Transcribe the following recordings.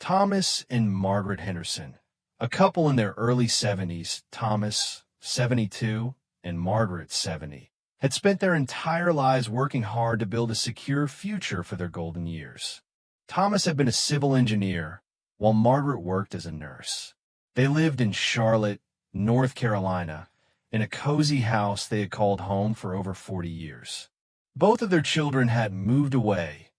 Thomas and Margaret Henderson, a couple in their early 70s, Thomas, 72, and Margaret, 70, had spent their entire lives working hard to build a secure future for their golden years. Thomas had been a civil engineer, while Margaret worked as a nurse. They lived in Charlotte, North Carolina, in a cozy house they had called home for over 40 years. Both of their children had moved away,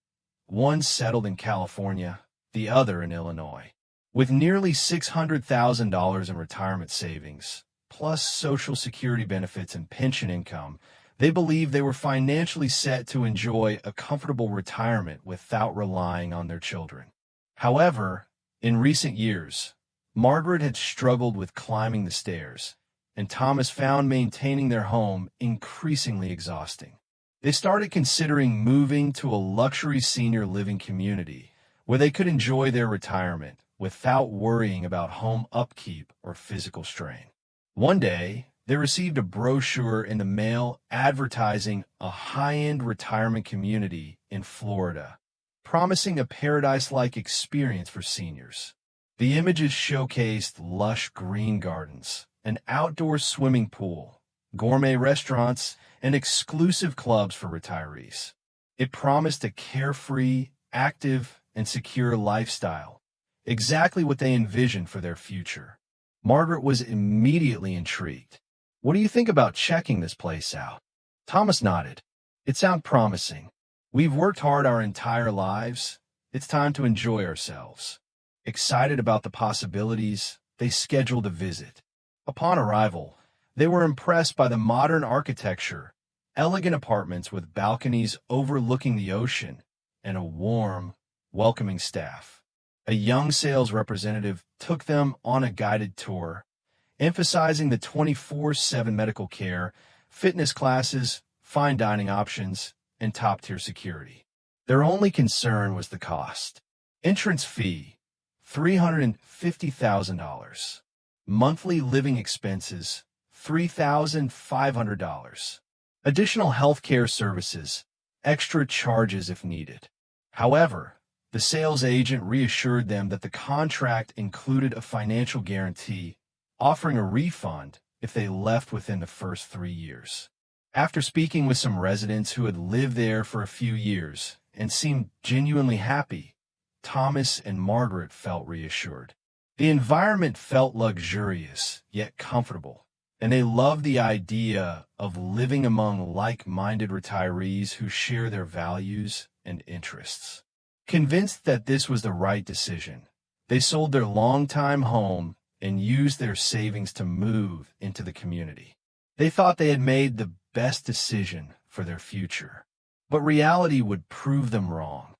one settled in California, the other in Illinois. With nearly $600,000 in retirement savings, plus Social Security benefits and pension income, they believed they were financially set to enjoy a comfortable retirement without relying on their children. However, in recent years, Margaret had struggled with climbing the stairs, and Thomas found maintaining their home increasingly exhausting. They started considering moving to a luxury senior living community where they could enjoy their retirement without worrying about home upkeep or physical strain. One day, they received a brochure in the mail advertising a high-end retirement community in Florida, promising a paradise-like experience for seniors. The images showcased lush green gardens, an outdoor swimming pool, gourmet restaurants, and exclusive clubs for retirees. It promised a carefree, active, and secure lifestyle, exactly what they envisioned for their future. Margaret was immediately intrigued. "What do you think about checking this place out?" Thomas nodded. "It sounds promising. We've worked hard our entire lives. It's time to enjoy ourselves." Excited about the possibilities, they scheduled a visit. Upon arrival, they were impressed by the modern architecture, elegant apartments with balconies overlooking the ocean, and a warm, welcoming staff. A young sales representative took them on a guided tour, emphasizing the 24/7 medical care, fitness classes, fine dining options, and top-tier security. Their only concern was the cost. Entrance fee, $350,000. Monthly living expenses, $3,500. Additional health care services, extra charges if needed. However, the sales agent reassured them that the contract included a financial guarantee, offering a refund if they left within the first 3 years. After speaking with some residents who had lived there for a few years and seemed genuinely happy, Thomas and Margaret felt reassured. The environment felt luxurious, yet comfortable, and they loved the idea of living among like-minded retirees who share their values and interests. Convinced that this was the right decision, they sold their longtime home and used their savings to move into the community. They thought they had made the best decision for their future, but reality would prove them wrong.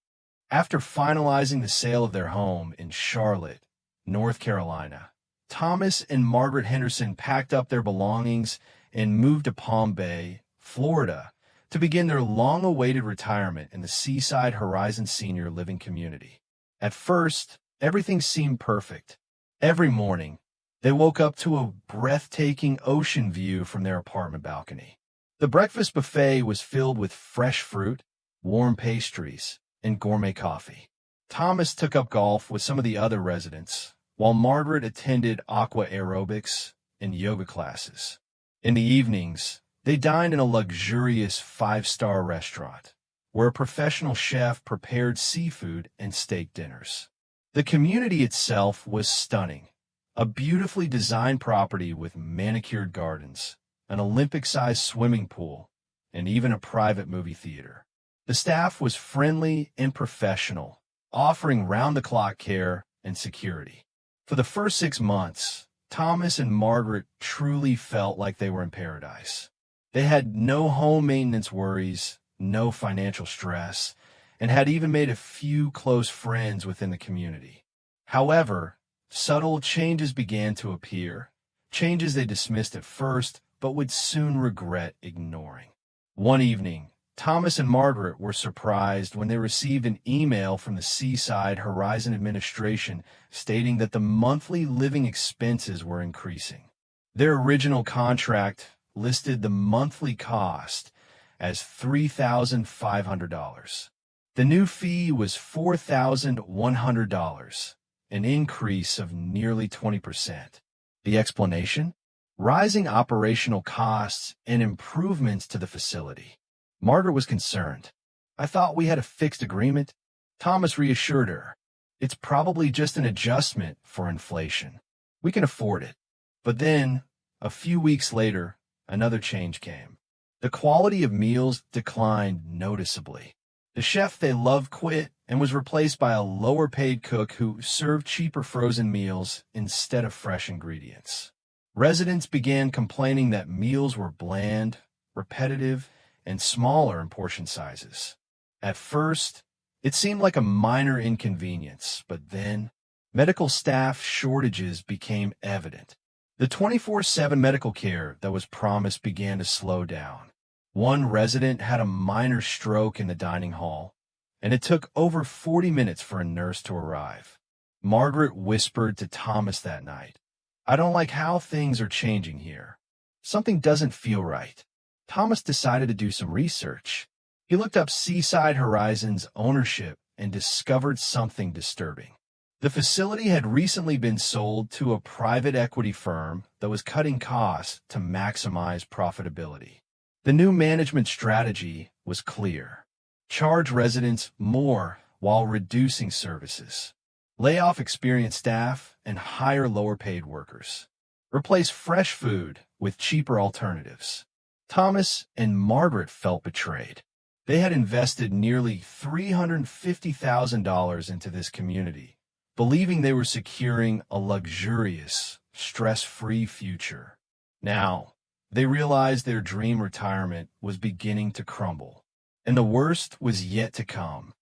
After finalizing the sale of their home in Charlotte, North Carolina, Thomas and Margaret Henderson packed up their belongings and moved to Palm Bay, Florida, to begin their long-awaited retirement in the Seaside Horizon Senior Living Community. At first, everything seemed perfect. Every morning, they woke up to a breathtaking ocean view from their apartment balcony. The breakfast buffet was filled with fresh fruit, warm pastries, and gourmet coffee. Thomas took up golf with some of the other residents, while Margaret attended aqua aerobics and yoga classes. In the evenings, they dined in a luxurious 5-star restaurant, where a professional chef prepared seafood and steak dinners. The community itself was stunning, a beautifully designed property with manicured gardens, an Olympic-sized swimming pool, and even a private movie theater. The staff was friendly and professional, offering round-the-clock care and security. For the first 6 months, Thomas and Margaret truly felt like they were in paradise. They had no home maintenance worries, no financial stress, and had even made a few close friends within the community. However, subtle changes began to appear, changes they dismissed at first but would soon regret ignoring. One evening, Thomas and Margaret were surprised when they received an email from the Seaside Horizon Administration stating that the monthly living expenses were increasing. Their original contract listed the monthly cost as $3,500. The new fee was $4,100, an increase of nearly 20%. The explanation? Rising operational costs and improvements to the facility. Margaret was concerned. "I thought we had a fixed agreement." Thomas reassured her. "It's probably just an adjustment for inflation. We can afford it." But then, a few weeks later, another change came. The quality of meals declined noticeably. The chef they loved quit and was replaced by a lower-paid cook who served cheaper frozen meals instead of fresh ingredients. Residents began complaining that meals were bland, repetitive, and smaller in portion sizes. At first, it seemed like a minor inconvenience, but then medical staff shortages became evident. The 24/7 medical care that was promised began to slow down. One resident had a minor stroke in the dining hall, and it took over 40 minutes for a nurse to arrive. Margaret whispered to Thomas that night, "I don't like how things are changing here. Something doesn't feel right." Thomas decided to do some research. He looked up Seaside Horizon's ownership and discovered something disturbing. The facility had recently been sold to a private equity firm that was cutting costs to maximize profitability. The new management strategy was clear. Charge residents more while reducing services. Lay off experienced staff and hire lower-paid workers. Replace fresh food with cheaper alternatives. Thomas and Margaret felt betrayed. They had invested nearly $350,000 into this community, believing they were securing a luxurious, stress-free future. Now, they realized their dream retirement was beginning to crumble, and the worst was yet to come.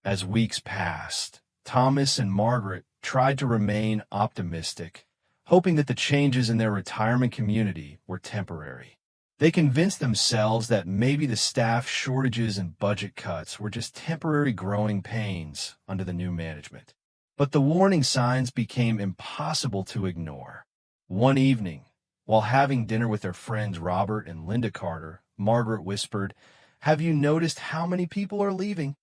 As weeks passed, Thomas and Margaret tried to remain optimistic, hoping that the changes in their retirement community were temporary. They convinced themselves that maybe the staff shortages and budget cuts were just temporary growing pains under the new management. But the warning signs became impossible to ignore. One evening, while having dinner with their friends Robert and Linda Carter, Margaret whispered, "Have you noticed how many people are leaving?"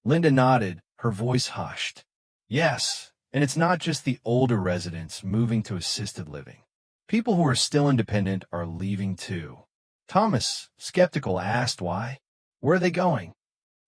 Linda nodded, her voice hushed. "Yes, and it's not just the older residents moving to assisted living. People who are still independent are leaving too." Thomas, skeptical, asked why. "Where are they going?"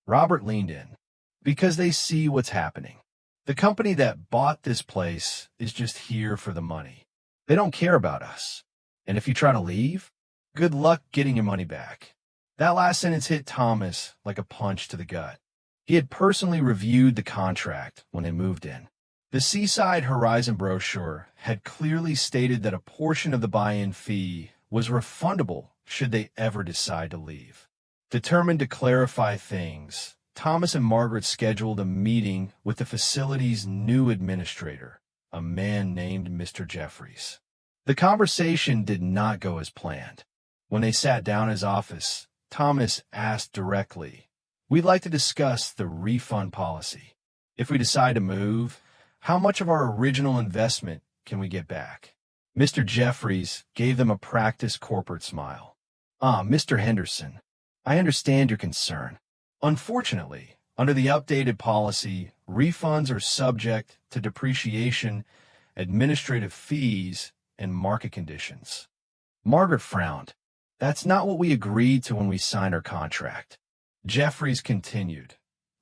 Robert leaned in. "Because they see what's happening. The company that bought this place is just here for the money. They don't care about us. And if you try to leave, good luck getting your money back." That last sentence hit Thomas like a punch to the gut. He had personally reviewed the contract when they moved in. The Seaside Horizon brochure had clearly stated that a portion of the buy-in fee was refundable should they ever decide to leave. Determined to clarify things, Thomas and Margaret scheduled a meeting with the facility's new administrator, a man named Mr. Jeffries. The conversation did not go as planned. When they sat down in his office, Thomas asked directly, "We'd like to discuss the refund policy. If we decide to move, how much of our original investment can we get back?" Mr. Jeffries gave them a practiced corporate smile. "Mr. Henderson, I understand your concern. Unfortunately, under the updated policy, refunds are subject to depreciation, administrative fees, and market conditions." Margaret frowned. "That's not what we agreed to when we signed our contract." Jeffries continued,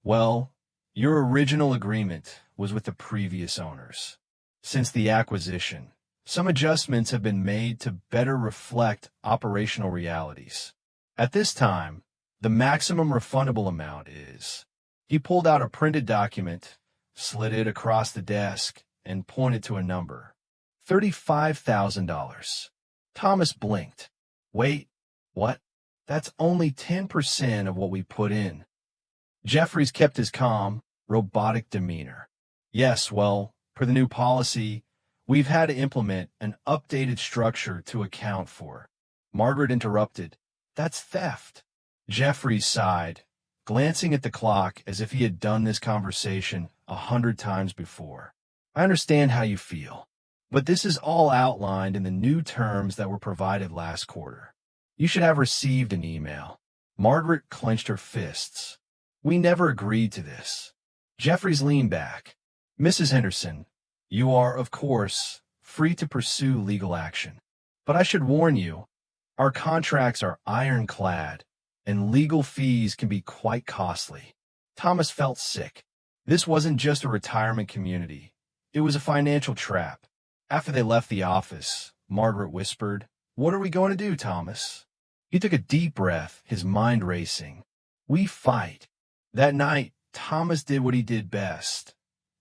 "Well, your original agreement was with the previous owners. Since the acquisition, some adjustments have been made to better reflect operational realities. At this time, the maximum refundable amount is..." He pulled out a printed document, slid it across the desk, and pointed to a number. $35,000. Thomas blinked. "Wait, what? That's only 10% of what we put in." Jeffries kept his calm, robotic demeanor. "Yes, well, per the new policy, we've had to implement an updated structure to account for." Margaret interrupted. "That's theft." Jeffries sighed, glancing at the clock as if he had done this conversation 100 times before. "I understand how you feel, but this is all outlined in the new terms that were provided last quarter. You should have received an email." Margaret clenched her fists. "We never agreed to this." Jeffries leaned back. "Mrs. Henderson, You are, of course, free to pursue legal action. But I should warn you, our contracts are ironclad, and legal fees can be quite costly. Thomas felt sick. This wasn't just a retirement community. It was a financial trap. After they left the office, Margaret whispered, "What are we going to do, Thomas?" He took a deep breath, his mind racing. "We fight." That night, Thomas did what he did best.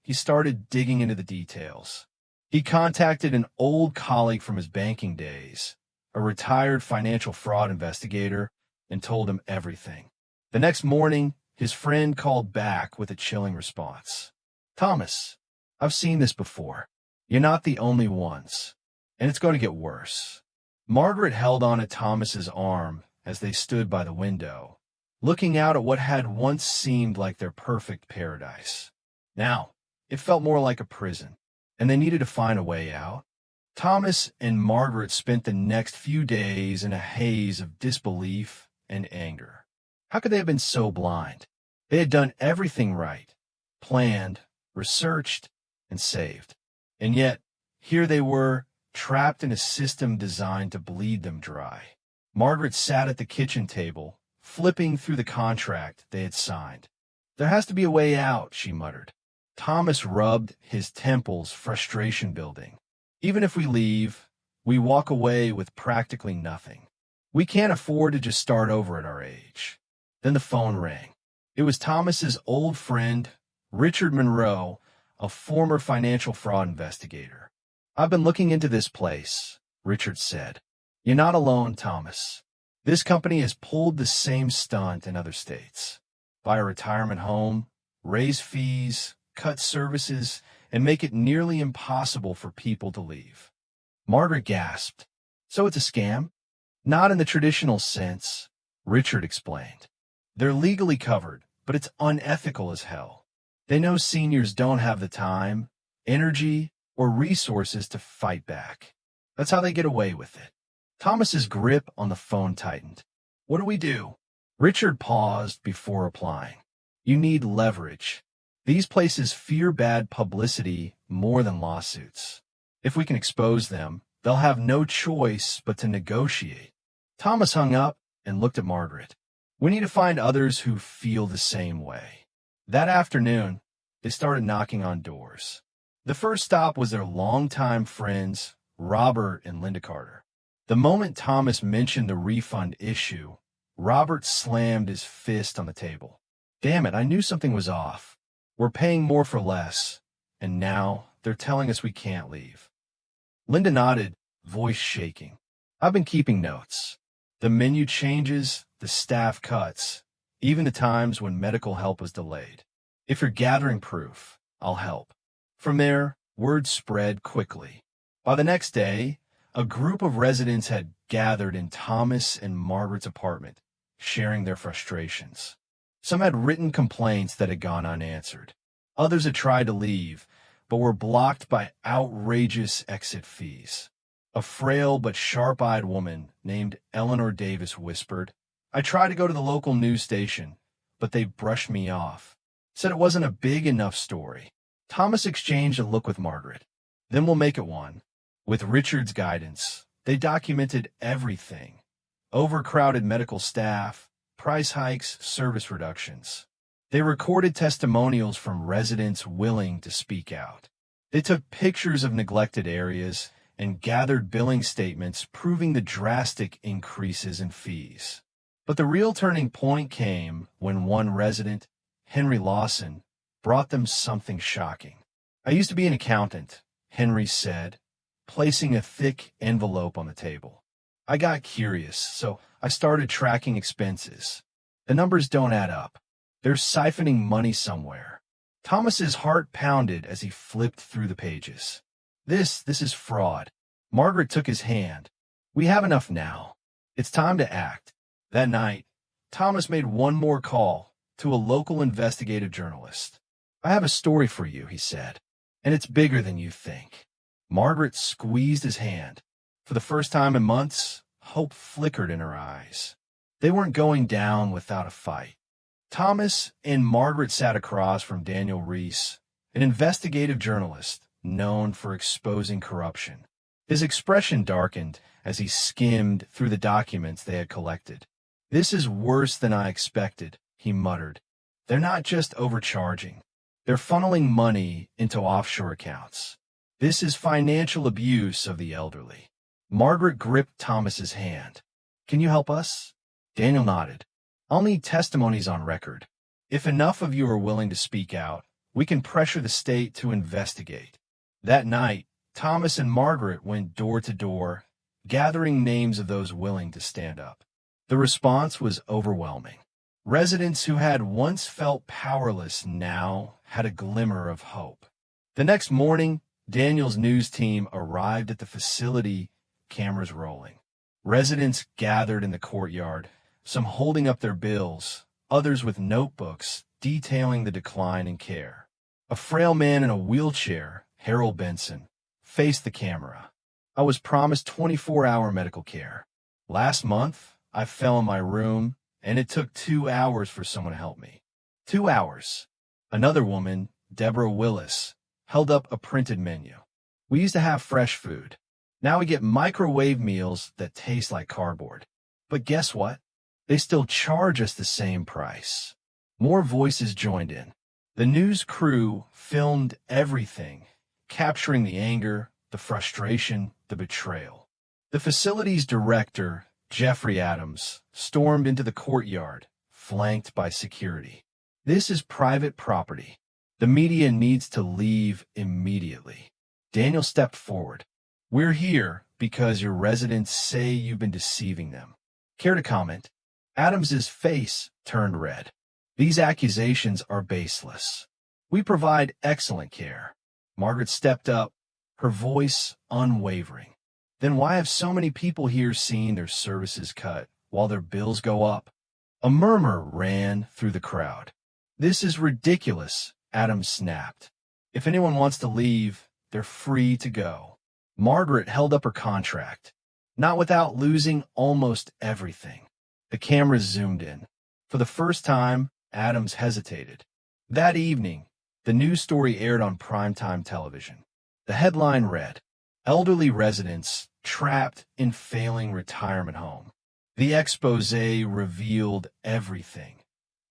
He started digging into the details. He contacted an old colleague from his banking days, a retired financial fraud investigator, and told him everything. The next morning, his friend called back with a chilling response. "Thomas, I've seen this before. You're not the only ones, and it's going to get worse." Margaret held on to Thomas's arm as they stood by the window, looking out at what had once seemed like their perfect paradise. Now, it felt more like a prison, and they needed to find a way out. Thomas and Margaret spent the next few days in a haze of disbelief and anger. How could they have been so blind? They had done everything right, planned, researched, and saved. And yet, here they were, trapped in a system designed to bleed them dry. Margaret sat at the kitchen table, flipping through the contract they had signed. "There has to be a way out," she muttered. Thomas rubbed his temples, frustration building. "Even if we leave, we walk away with practically nothing. We can't afford to just start over at our age." Then the phone rang. It was Thomas's old friend, Richard Monroe, a former financial fraud investigator. "I've been looking into this place," Richard said. "You're not alone, Thomas. This company has pulled the same stunt in other states. Buy a retirement home, raise fees, cut services, and make it nearly impossible for people to leave." Margaret gasped. "So it's a scam?" "Not in the traditional sense," Richard explained. "They're legally covered, but it's unethical as hell. They know seniors don't have the time, energy, or resources to fight back. That's how they get away with it." Thomas's grip on the phone tightened. "What do we do?" Richard paused before replying. "You need leverage. These places fear bad publicity more than lawsuits. If we can expose them, they'll have no choice but to negotiate." Thomas hung up and looked at Margaret. "We need to find others who feel the same way." That afternoon, they started knocking on doors. The first stop was their longtime friends, Robert and Linda Carter. The moment Thomas mentioned the refund issue, Robert slammed his fist on the table. "Damn it, I knew something was off. We're paying more for less, and now they're telling us we can't leave." Linda nodded, voice shaking. "I've been keeping notes. The menu changes, the staff cuts, even the times when medical help was delayed. If you're gathering proof, I'll help." From there, word spread quickly. By the next day, a group of residents had gathered in Thomas and Margaret's apartment, sharing their frustrations. Some had written complaints that had gone unanswered. Others had tried to leave, but were blocked by outrageous exit fees. A frail but sharp-eyed woman named Eleanor Davis whispered, "I tried to go to the local news station, but they brushed me off. Said it wasn't a big enough story." Thomas exchanged a look with Margaret. "Then we'll make it one." With Richard's guidance, they documented everything: overcrowded medical staff, price hikes, service reductions. They recorded testimonials from residents willing to speak out. They took pictures of neglected areas and gathered billing statements proving the drastic increases in fees. But the real turning point came when one resident, Henry Lawson, brought them something shocking. "I used to be an accountant," Henry said, placing a thick envelope on the table. "I got curious, so I started tracking expenses. The numbers don't add up. They're siphoning money somewhere." Thomas's heart pounded as he flipped through the pages. This is fraud." Margaret took his hand. "We have enough now. It's time to act." That night, Thomas made one more call to a local investigative journalist. "I have a story for you," he said, "and it's bigger than you think." Margaret squeezed his hand. For the first time in months, hope flickered in her eyes. They weren't going down without a fight. Thomas and Margaret sat across from Daniel Reese, an investigative journalist known for exposing corruption. His expression darkened as he skimmed through the documents they had collected. "This is worse than I expected," he muttered. "They're not just overcharging. They're funneling money into offshore accounts. This is financial abuse of the elderly." Margaret gripped Thomas's hand. "Can you help us?" Daniel nodded. "I'll need testimonies on record. If enough of you are willing to speak out, we can pressure the state to investigate." That night, Thomas and Margaret went door to door, gathering names of those willing to stand up. The response was overwhelming. Residents who had once felt powerless now had a glimmer of hope. The next morning, Daniel's news team arrived at the facility, cameras rolling. Residents gathered in the courtyard, some holding up their bills, others with notebooks detailing the decline in care. A frail man in a wheelchair, Harold Benson, faced the camera. "I was promised 24-hour medical care. Last month, I fell in my room, and it took 2 hours for someone to help me." 2 hours. Another woman, Deborah Willis, held up a printed menu. "We used to have fresh food. Now we get microwave meals that taste like cardboard. But guess what? They still charge us the same price." More voices joined in. The news crew filmed everything, capturing the anger, the frustration, the betrayal. The facility's director, Jeffrey Adams, stormed into the courtyard, flanked by security. "This is private property. The media needs to leave immediately." Daniel stepped forward. "We're here because your residents say you've been deceiving them. Care to comment?" Adams's face turned red. "These accusations are baseless. We provide excellent care." Margaret stepped up, her voice unwavering. "Then why have so many people here seen their services cut while their bills go up?" A murmur ran through the crowd. "This is ridiculous," Adams snapped. "If anyone wants to leave, they're free to go." Margaret held up her contract, not without losing almost everything. The cameras zoomed in. For the first time, Adams hesitated. That evening, the news story aired on primetime television. The headline read, "Elderly Residents Trapped in Failing Retirement Home." The expose revealed everything.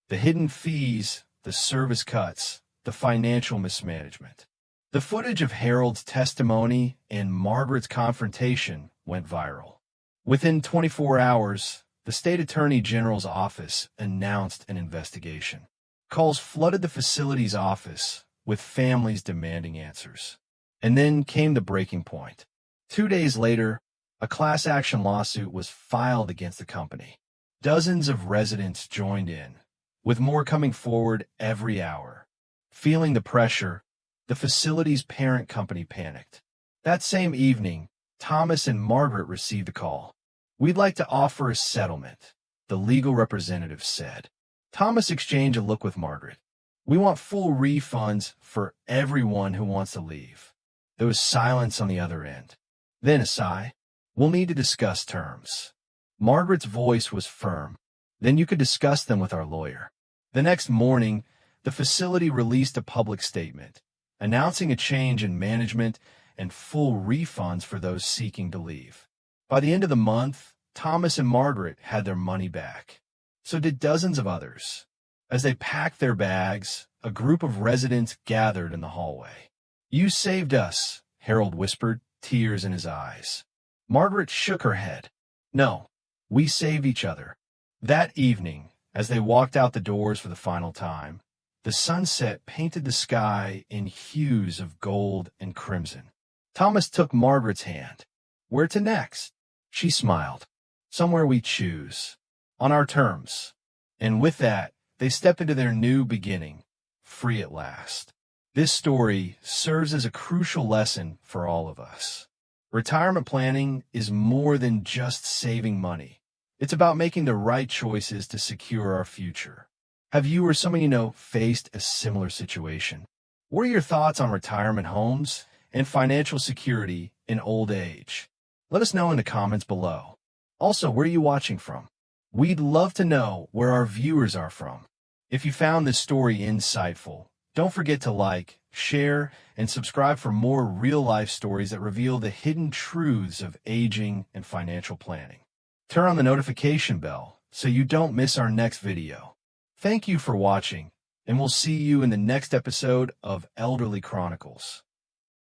The hidden fees, the service cuts, the financial mismanagement. The footage of Harold's testimony and Margaret's confrontation went viral. Within 24 hours, the state attorney general's office announced an investigation. Calls flooded the facility's office, with families demanding answers. And then came the breaking point. 2 days later, a class action lawsuit was filed against the company. Dozens of residents joined in, with more coming forward every hour. Feeling the pressure, the facility's parent company panicked. That same evening, Thomas and Margaret received a call. "We'd like to offer a settlement," the legal representative said. Thomas exchanged a look with Margaret. "We want full refunds for everyone who wants to leave." There was silence on the other end. Then a sigh. "We'll need to discuss terms." Margaret's voice was firm. "Then you could discuss them with our lawyer." The next morning, the facility released a public statement, announcing a change in management and full refunds for those seeking to leave. By the end of the month, Thomas and Margaret had their money back. So did dozens of others. As they packed their bags, a group of residents gathered in the hallway. "You saved us," Harold whispered, tears in his eyes. Margaret shook her head. "No, we saved each other." That evening, as they walked out the doors for the final time, the sunset painted the sky in hues of gold and crimson. Thomas took Margaret's hand. "Where to next?" She smiled. "Somewhere we choose. On our terms." And with that, they stepped into their new beginning, free at last. This story serves as a crucial lesson for all of us. Retirement planning is more than just saving money. It's about making the right choices to secure our future. Have you or someone you know faced a similar situation? What are your thoughts on retirement homes and financial security in old age? Let us know in the comments below. Also, where are you watching from? We'd love to know where our viewers are from. If you found this story insightful, Don't forget to like, share, and subscribe for more real-life stories that reveal the hidden truths of aging and financial planning. Turn on the notification bell so you don't miss our next video. Thank you for watching, and we'll see you in the next episode of Elderly Chronicles.